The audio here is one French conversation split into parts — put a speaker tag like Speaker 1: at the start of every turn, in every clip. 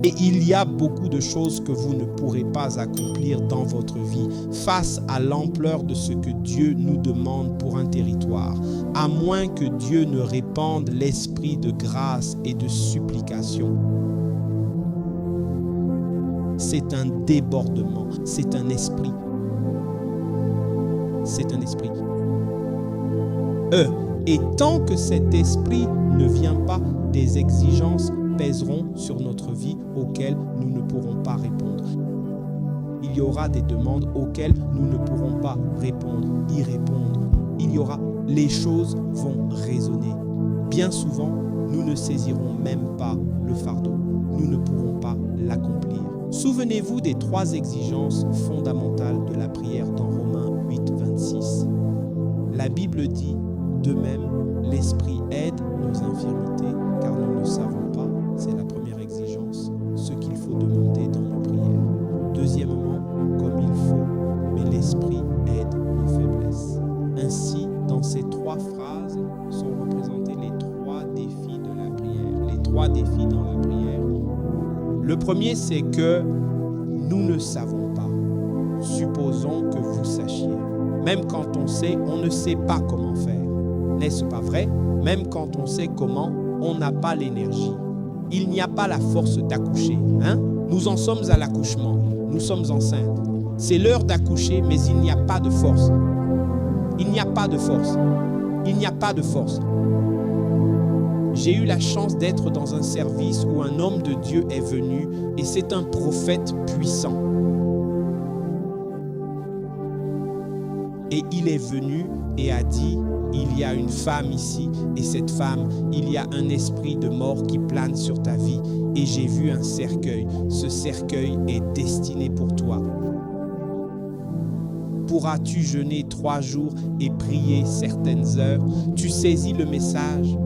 Speaker 1: Et il y a beaucoup de choses que vous ne pourrez pas accomplir dans votre vie face à l'ampleur de ce que Dieu nous demande pour un territoire, à moins que Dieu ne répande l'esprit de grâce et de supplication. C'est un débordement, c'est un esprit. C'est un esprit. Et tant que cet esprit ne vient pas, des exigences pèseront sur notre vie auxquelles nous ne pourrons pas répondre. Il y aura des demandes auxquelles nous ne pourrons pas répondre, y répondre. Les choses vont résonner. Bien souvent, nous ne saisirons même pas le fardeau. Nous ne pourrons pas l'accomplir. Souvenez-vous des 3 exigences fondamentales de la prière dans Romains 8, 26. La Bible dit, de même, l'Esprit aide nos infirmités, car nous ne savons pas, c'est la première exigence, ce qu'il faut demander dans nos prières. Deuxièmement, comme il faut, mais l'Esprit aide nos faiblesses. Ainsi, dans ces 3 phrases sont représentés les 3 défis de la prière. Les 3 défis dans la prière. Le premier, c'est que nous ne savons pas. Supposons que vous sachiez. Même quand on sait, on ne sait pas comment faire. N'est-ce pas vrai? Même quand on sait comment, on n'a pas l'énergie. Il n'y a pas la force d'accoucher. Nous en sommes à l'accouchement. Nous sommes enceintes. C'est l'heure d'accoucher, mais il n'y a pas de force. Il n'y a pas de force. Il n'y a pas de force. J'ai eu la chance d'être dans un service où un homme de Dieu est venu et c'est un prophète puissant. Et il est venu et a dit, il y a une femme ici et cette femme, il y a un esprit de mort qui plane sur ta vie. Et j'ai vu un cercueil. Ce cercueil est destiné pour toi. Pourras-tu jeûner 3 jours et prier certaines heures? Tu saisis le message?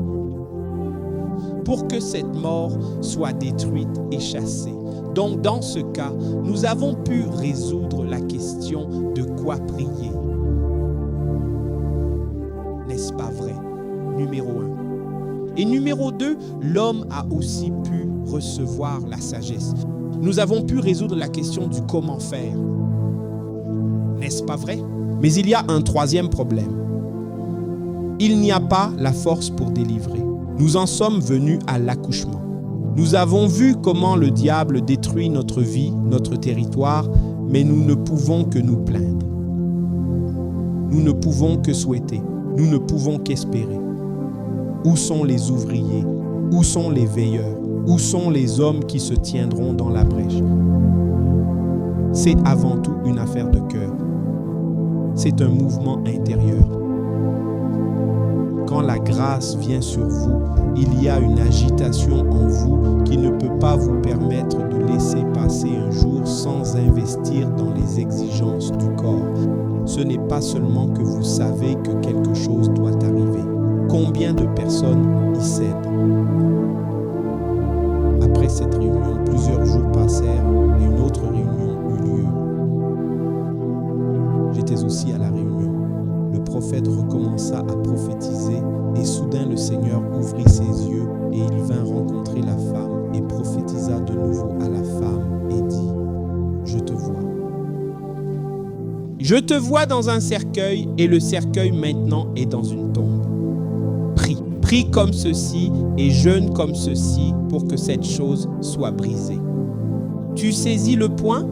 Speaker 1: Pour que cette mort soit détruite et chassée. Donc dans ce cas, nous avons pu résoudre la question de quoi prier. N'est-ce pas vrai? Numéro 1. Et numéro 2, l'homme a aussi pu recevoir la sagesse. Nous avons pu résoudre la question du comment faire. N'est-ce pas vrai? Mais il y a un 3e problème. Il n'y a pas la force pour délivrer. Nous en sommes venus à l'accouchement. Nous avons vu comment le diable détruit notre vie, notre territoire, mais nous ne pouvons que nous plaindre. Nous ne pouvons que souhaiter. Nous ne pouvons qu'espérer. Où sont les ouvriers? Où sont les veilleurs? Où sont les hommes qui se tiendront dans la brèche? C'est avant tout une affaire de cœur. C'est un mouvement intérieur. Quand la grâce vient sur vous, il y a une agitation en vous qui ne peut pas vous permettre de laisser passer un jour sans investir dans les exigences du corps. Ce n'est pas seulement que vous savez que quelque chose doit arriver. Combien de personnes y cèdent? Après cette réunion, plusieurs jours passèrent et une autre réunion eut lieu. J'étais aussi à la réunion. Le prophète recommença à prophétiser et soudain le Seigneur ouvrit ses yeux et il vint rencontrer la femme et prophétisa de nouveau à la femme et dit, « Je te vois. Je te vois dans un cercueil et le cercueil maintenant est dans une tombe. Prie, prie comme ceci et jeûne comme ceci pour que cette chose soit brisée. » Tu saisis le point?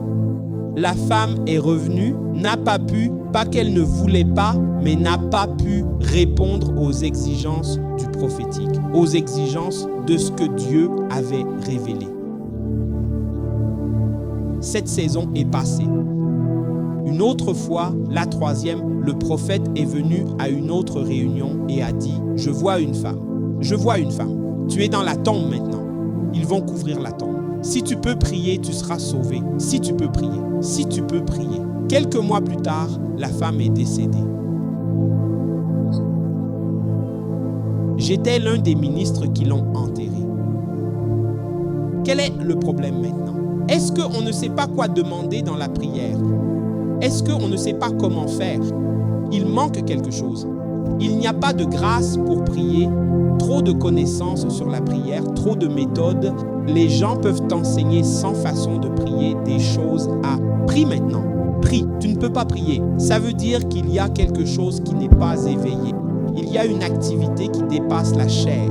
Speaker 1: La femme est revenue, n'a pas pu, pas qu'elle ne voulait pas, mais n'a pas pu répondre aux exigences du prophétique, aux exigences de ce que Dieu avait révélé. Cette saison est passée. Une autre fois, la 3e, le prophète est venu à une autre réunion et a dit, « Je vois une femme. Je vois une femme. Tu es dans la tombe maintenant. Ils vont couvrir la tombe. Si tu peux prier, tu seras sauvé. Si tu peux prier. Si tu peux prier. » Quelques mois plus tard, la femme est décédée. J'étais l'un des ministres qui l'ont enterrée. Quel est le problème maintenant? Est-ce qu'on ne sait pas quoi demander dans la prière? Est-ce qu'on ne sait pas comment faire? Il manque quelque chose. Il n'y a pas de grâce pour prier, trop de connaissances sur la prière, trop de méthodes. Les gens peuvent t'enseigner 100 façons de prier, des choses à prie maintenant. Prie, tu ne peux pas prier. Ça veut dire qu'il y a quelque chose qui n'est pas éveillé. Il y a une activité qui dépasse la chair.